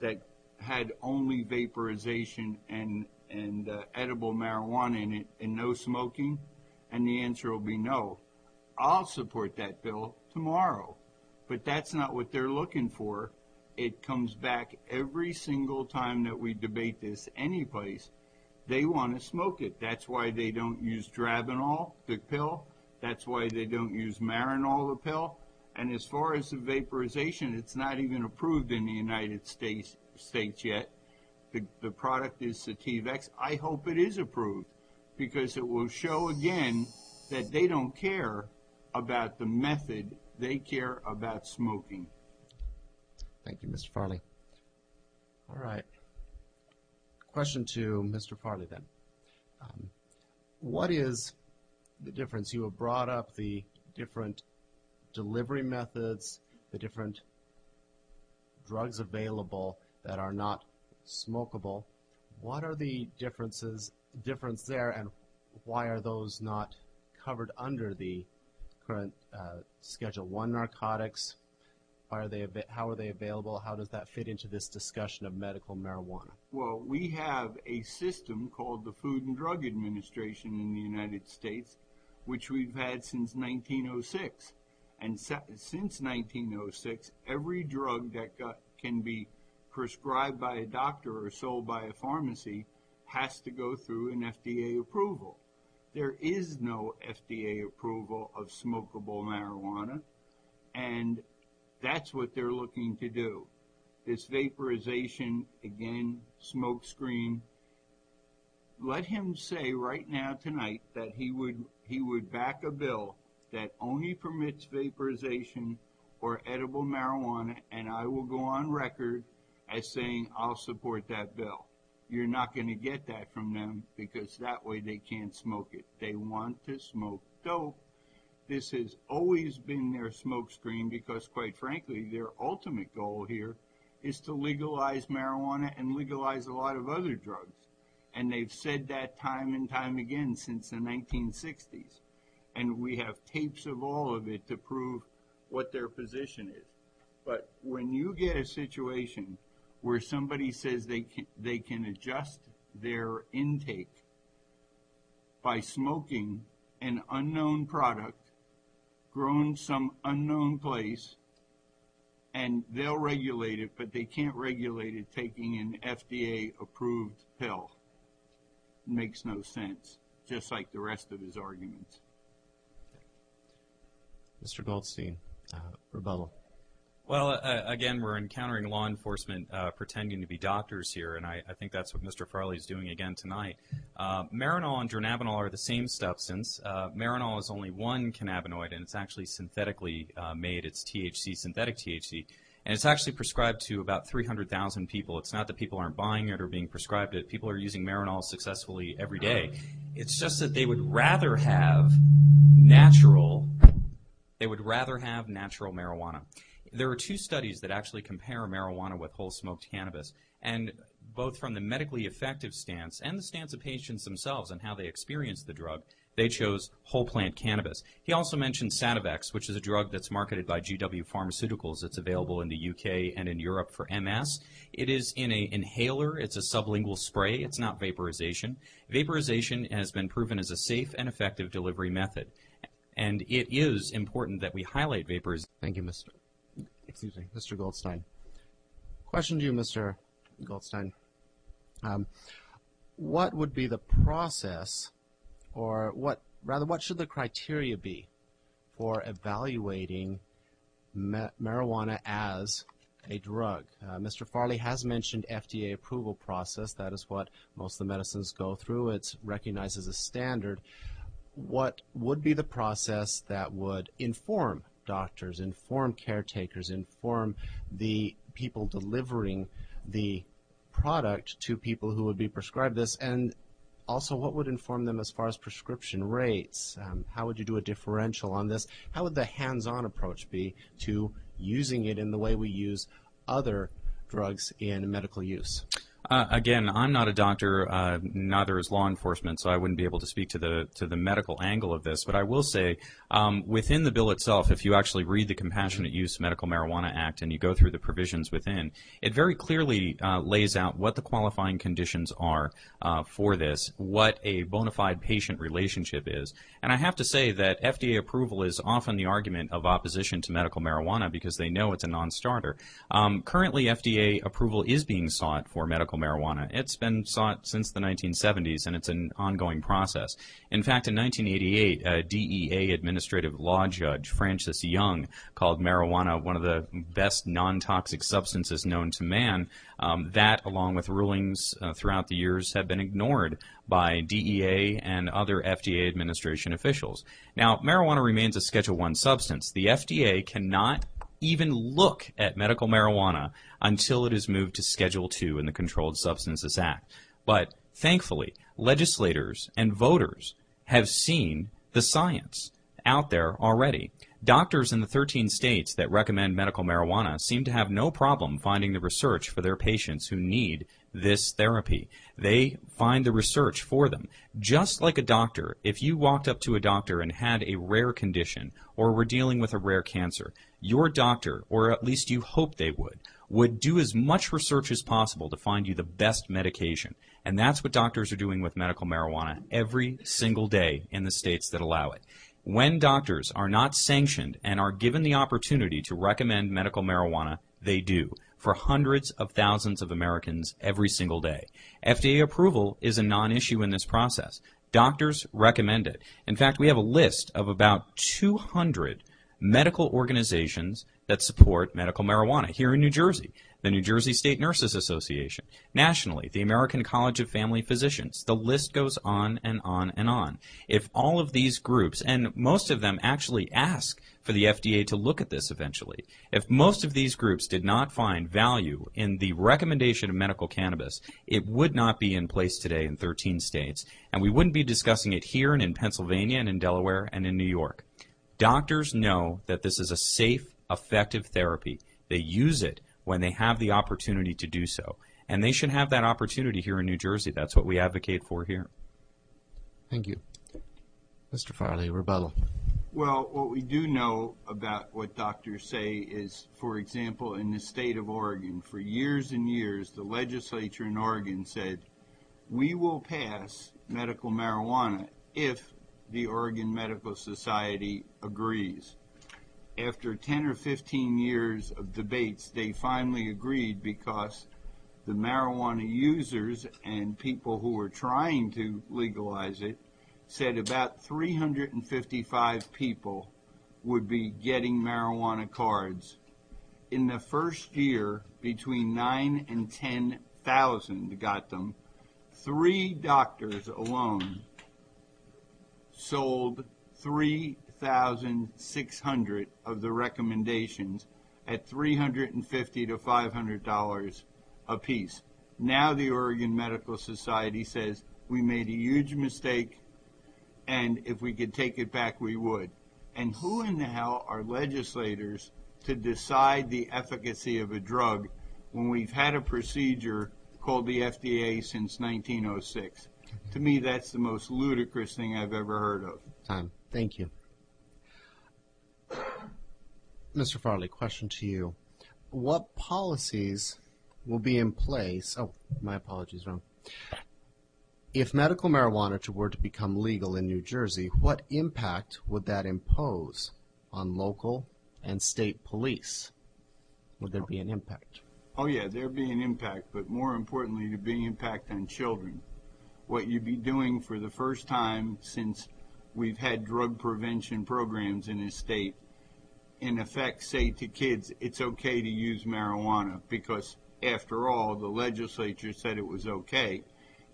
that had only vaporization and edible marijuana in it and no smoking, and the answer will be no. I'll support that bill tomorrow, but that's not what they're looking for. It comes back every single time that we debate this any place. They want to smoke it. That's why they don't use Dronabinol, the pill. That's why they don't use Marinol, the pill. And as far as the vaporization, it's not even approved in the United States yet. The product is Sativex. I hope it is approved because it will show again that they don't care about the method. They care about smoking. Thank you, Mr. Farley. All right. Question to Mr. Farley then. What is the difference? You have brought up the different delivery methods, the different drugs available that are not smokable. What are the difference there, and why are those not covered under the current Schedule 1 narcotics? How are they available? How does that fit into this discussion of medical marijuana? Well, we have a system called the Food and Drug Administration in the United States, which we've had since 1906. And since 1906, every drug that can be prescribed by a doctor or sold by a pharmacy has to go through an FDA approval. There is no FDA approval of smokable marijuana, and that's what they're looking to do. This vaporization, again, smoke screen. Let him say right now tonight that he would back a bill that only permits vaporization or edible marijuana, and I will go on record as saying I'll support that bill. You're not going to get that from them because that way they can't smoke it. They want to smoke dope. This has always been their smokescreen because, quite frankly, their ultimate goal here is to legalize marijuana and legalize a lot of other drugs. And they've said that time and time again since the 1960s. And we have tapes of all of it to prove what their position is. But when you get a situation where somebody says they can adjust their intake by smoking an unknown product grown some unknown place, and they'll regulate it, but they can't regulate it taking an FDA-approved pill. It makes no sense, just like the rest of his arguments. Mr. Goldstein, rebuttal. Well, again, we're encountering law enforcement pretending to be doctors here, and I think that's what Mr. Farley is doing again tonight. Marinol and Dronabinol are the same substance. Marinol is only one cannabinoid, and it's actually synthetically made. It's THC, synthetic THC, and it's actually prescribed to about 300,000 people. It's not that people aren't buying it or being prescribed it. People are using Marinol successfully every day. It's just that they would rather have natural marijuana. There are two studies that actually compare marijuana with whole smoked cannabis, and both from the medically effective stance and the stance of patients themselves and how they experience the drug, they chose whole plant cannabis. He also mentioned Sativex, which is a drug that's marketed by GW Pharmaceuticals. It's available in the UK and in Europe for MS. It is in an inhaler. It's a sublingual spray. It's not vaporization. Vaporization has been proven as a safe and effective delivery method, and it is important that we highlight vaporization. Thank you, Mr. Goldstein. Question to you, Mr. Goldstein. What would be the process, or what should the criteria be for evaluating marijuana as a drug? Mr. Farley has mentioned FDA approval process. That is what most of the medicines go through. It's recognized as a standard. What would be the process that would inform doctors, inform caretakers, inform the people delivering the product to people who would be prescribed this, and also what would inform them as far as prescription rates? How would you do a differential on this? How would the hands-on approach be to using it in the way we use other drugs in medical use? Again, I'm not a doctor, neither is law enforcement, so I wouldn't be able to speak to the medical angle of this. But I will say, within the bill itself, if you actually read the Compassionate Use Medical Marijuana Act and you go through the provisions within, it very clearly lays out what the qualifying conditions are for this, what a bona fide patient relationship is. And I have to say that FDA approval is often the argument of opposition to medical marijuana because they know it's a non-starter. Currently, FDA approval is being sought for medical medical marijuana. It's been sought since the 1970s, and it's an ongoing process. In fact, in 1988, a DEA administrative law judge, Francis Young, called marijuana one of the best non-toxic substances known to man. That, along with rulings throughout the years, have been ignored by DEA and other FDA administration officials. Now, marijuana remains a Schedule I substance. The FDA cannot even look at medical marijuana until it is moved to Schedule II in the Controlled Substances Act. But thankfully, legislators and voters have seen the science out there already. Doctors in the 13 states that recommend medical marijuana seem to have no problem finding the research for their patients who need this therapy. They find the research for them. Just like a doctor, if you walked up to a doctor and had a rare condition or were dealing with a rare cancer, your doctor, or at least you hope they would do as much research as possible to find you the best medication. And that's what doctors are doing with medical marijuana every single day in the states that allow it. When doctors are not sanctioned and are given the opportunity to recommend medical marijuana, they do, for hundreds of thousands of Americans every single day. FDA approval is a non-issue in this process. Doctors recommend it. In fact, we have a list of about 200 medical organizations that support medical marijuana here in New Jersey. The New Jersey State Nurses Association, nationally, the American College of Family Physicians. The list goes on and on and on. If all of these groups, and most of them actually ask for the FDA to look at this eventually, if most of these groups did not find value in the recommendation of medical cannabis, it would not be in place today in 13 states, and we wouldn't be discussing it here and in Pennsylvania and in Delaware and in New York. Doctors know that this is a safe, effective therapy. They use it when they have the opportunity to do so. And they should have that opportunity here in New Jersey. That's what we advocate for here. Thank you. Mr. Farley, rebuttal. Well, what we do know about what doctors say is, for example, in the state of Oregon, for years and years, the legislature in Oregon said, we will pass medical marijuana if the Oregon Medical Society agrees. After 10 or 15 years of debates, they finally agreed because the marijuana users and people who were trying to legalize it said about 355 people would be getting marijuana cards. In the first year, between 9 and 10,000 got them. 3 doctors alone sold 3,600 of the recommendations at $350 to $500 a piece. Now the Oregon Medical Society says we made a huge mistake, and if we could take it back, we would. And who in the hell are legislators to decide the efficacy of a drug when we've had a procedure called the FDA since 1906? To me, that's the most ludicrous thing I've ever heard of. Time. Thank you. Mr. Farley, question to you. What policies will be in place? Oh, my apologies, wrong. If medical marijuana were to become legal in New Jersey, what impact would that impose on local and state police? Would there be an impact? Oh, yeah, there'd be an impact, but more importantly, there'd be an impact on children. What you'd be doing for the first time since we've had drug prevention programs in this state, in effect say to kids, it's okay to use marijuana because, after all, the legislature said it was okay.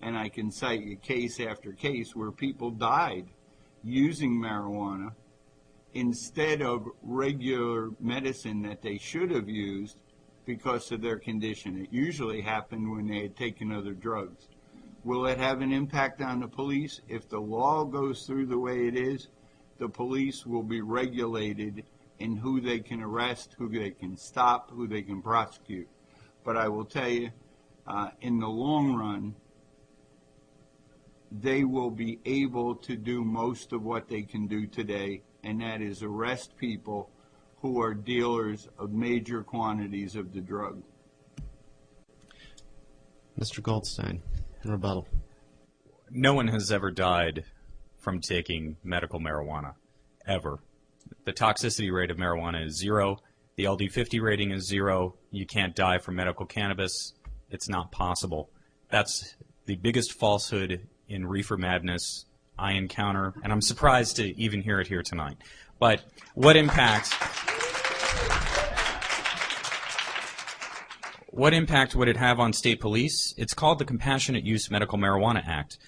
And I can cite you case after case where people died using marijuana instead of regular medicine that they should have used because of their condition. It usually happened when they had taken other drugs. Will it have an impact on the police? If the law goes through the way it is, the police will be regulated in who they can arrest, who they can stop, who they can prosecute. But I will tell you, in the long run, they will be able to do most of what they can do today, and that is arrest people who are dealers of major quantities of the drug. Mr. Goldstein, in rebuttal. No one has ever died from taking medical marijuana, ever. The toxicity rate of marijuana is 0. The LD50 rating is 0. You can't die from medical cannabis. It's not possible. That's the biggest falsehood in reefer madness I encounter, and I'm surprised to even hear it here tonight. But what impact would it have on state police? It's called the Compassionate Use Medical Marijuana Act.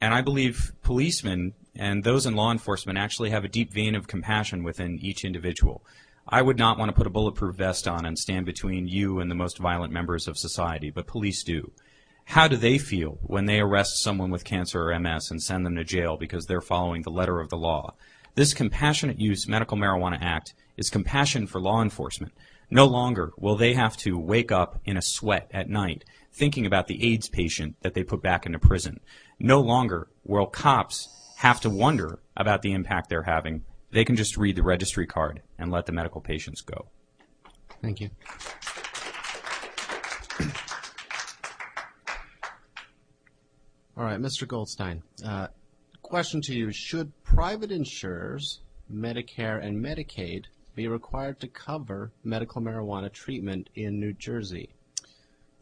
And I believe policemen and those in law enforcement actually have a deep vein of compassion within each individual. I would not want to put a bulletproof vest on and stand between you and the most violent members of society, but police do. How do they feel when they arrest someone with cancer or MS and send them to jail because they're following the letter of the law? This Compassionate Use Medical Marijuana Act is compassion for law enforcement. No longer will they have to wake up in a sweat at night thinking about the AIDS patient that they put back into prison. No longer will cops have to wonder about the impact they're having. They can just read the registry card and let the medical patients go. Thank you. All right, Mr. Goldstein, question to you. Should private insurers, Medicare and Medicaid, be required to cover medical marijuana treatment in New Jersey?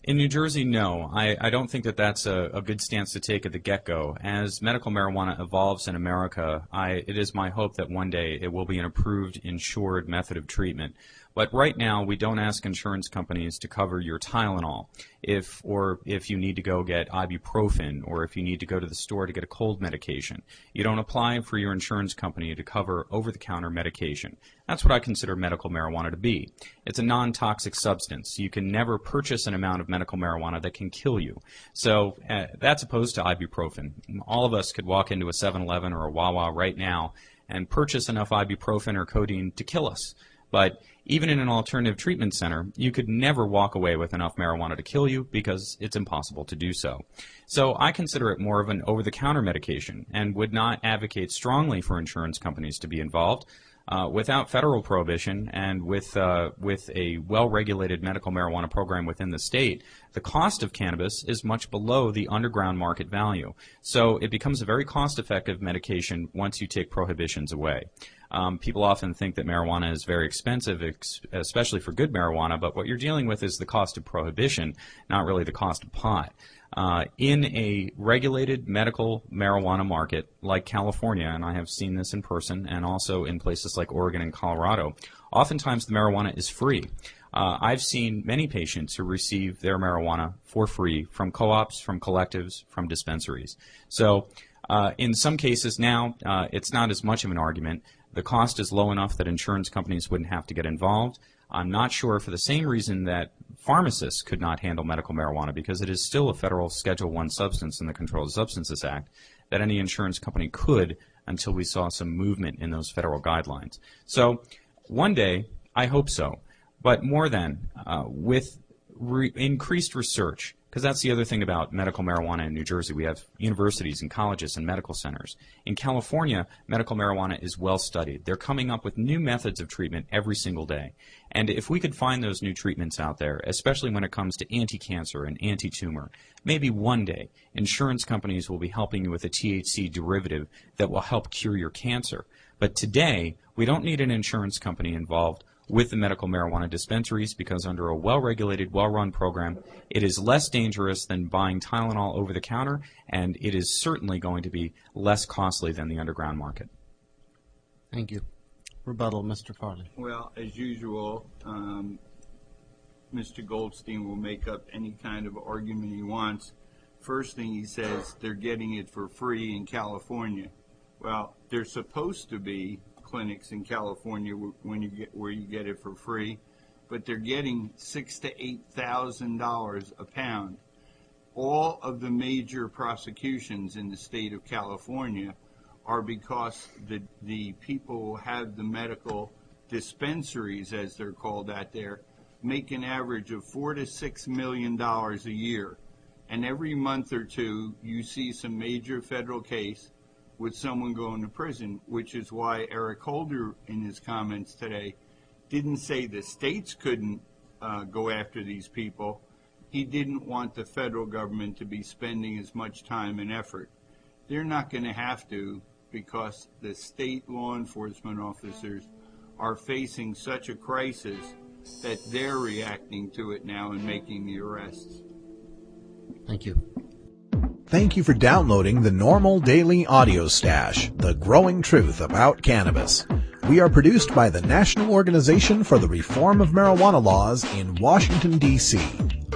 In New Jersey, no. I don't think that that's a good stance to take at the get-go. As medical marijuana evolves in America, it is my hope that one day it will be an approved, insured method of treatment. But right now, we don't ask insurance companies to cover your Tylenol if you need to go get ibuprofen or if you need to go to the store to get a cold medication. You don't apply for your insurance company to cover over-the-counter medication. That's what I consider medical marijuana to be. It's a non-toxic substance. You can never purchase an amount of medical marijuana that can kill you. So that's opposed to ibuprofen. All of us could walk into a 7-Eleven or a Wawa right now and purchase enough ibuprofen or codeine to kill us. But even in an alternative treatment center, you could never walk away with enough marijuana to kill you because it's impossible to do so. So I consider it more of an over-the-counter medication and would not advocate strongly for insurance companies to be involved. Without federal prohibition and with a well-regulated medical marijuana program within the state, the cost of cannabis is much below the underground market value. So it becomes a very cost-effective medication once you take prohibitions away. People often think that marijuana is very expensive, especially for good marijuana, but what you're dealing with is the cost of prohibition, not really the cost of pot. In a regulated medical marijuana market like California, and I have seen this in person and also in places like Oregon and Colorado, oftentimes the marijuana is free. I've seen many patients who receive their marijuana for free from co-ops, from collectives, from dispensaries. So in some cases now, it's not as much of an argument. The cost is low enough that insurance companies wouldn't have to get involved. I'm not sure, for the same reason that pharmacists could not handle medical marijuana, because it is still a federal Schedule I substance in the Controlled Substances Act, that any insurance company could until we saw some movement in those federal guidelines. So one day, I hope so. But more than, with increased research, because that's the other thing about medical marijuana in New Jersey. We have universities and colleges and medical centers. In California, medical marijuana is well studied. They're coming up with new methods of treatment every single day. And if we could find those new treatments out there, especially when it comes to anti-cancer and anti-tumor, maybe one day insurance companies will be helping you with a THC derivative that will help cure your cancer. But today, we don't need an insurance company involved with the medical marijuana dispensaries, because under a well-regulated, well-run program, it is less dangerous than buying Tylenol over the counter, and it is certainly going to be less costly than the underground market. Thank you. Rebuttal, Mr. Farley. Well, as usual, Mr. Goldstein will make up any kind of argument he wants. First thing he says, they're getting it for free in California. Well, they're supposed to be clinics in California where you get it for free, but they're getting $6,000 to $8,000 a pound. All of the major prosecutions in the state of California are because the people who have the medical dispensaries, as they're called out there, make an average of $4 to $6 million a year, and every month or two you see some major federal case with someone going to prison, which is why Eric Holder, in his comments today, didn't say the states couldn't go after these people. He didn't want the federal government to be spending as much time and effort. They're not going to have to, because the state law enforcement officers are facing such a crisis that they're reacting to it now and making the arrests. Thank you. Thank you for downloading the NORML Daily Audio Stash, the growing truth about cannabis. We are produced by the National Organization for the Reform of Marijuana Laws in Washington, D.C.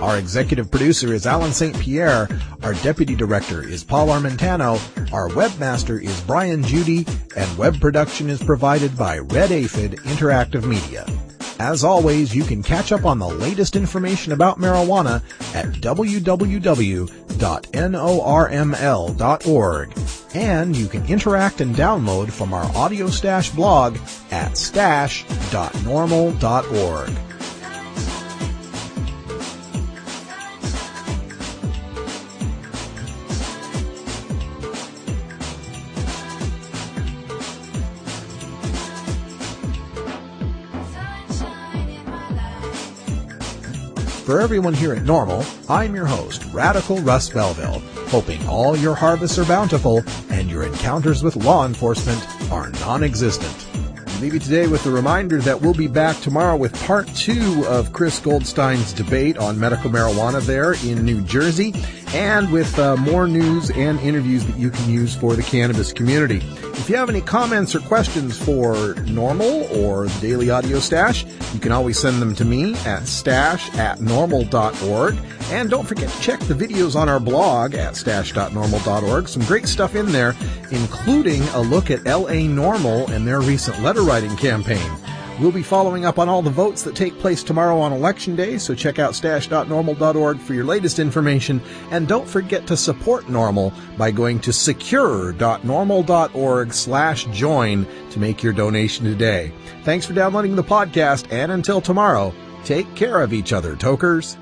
Our executive producer is Alan St. Pierre. Our deputy director is Paul Armentano. Our webmaster is Brian Judy. And web production is provided by Red Aphid Interactive Media. As always, you can catch up on the latest information about marijuana at www.norml.org. And you can interact and download from our Audio Stash blog at stash.norml.org. For everyone here at NORML, I'm your host, Radical Russ Belville, hoping all your harvests are bountiful and your encounters with law enforcement are non-existent. We leave you today with a reminder that we'll be back tomorrow with part 2 of Chris Goldstein's debate on medical marijuana there in New Jersey, and with more news and interviews that you can use for the cannabis community. If you have any comments or questions for NORML or the Daily Audio Stash, you can always send them to me at stash@norml.org. And don't forget to check the videos on our blog at stash.norml.org. Some great stuff in there, including a look at LA NORML and their recent letter writing campaign. We'll be following up on all the votes that take place tomorrow on Election Day, so check out stash.norml.org for your latest information. And don't forget to support NORML by going to secure.norml.org/join to make your donation today. Thanks for downloading the podcast, and until tomorrow, take care of each other, tokers.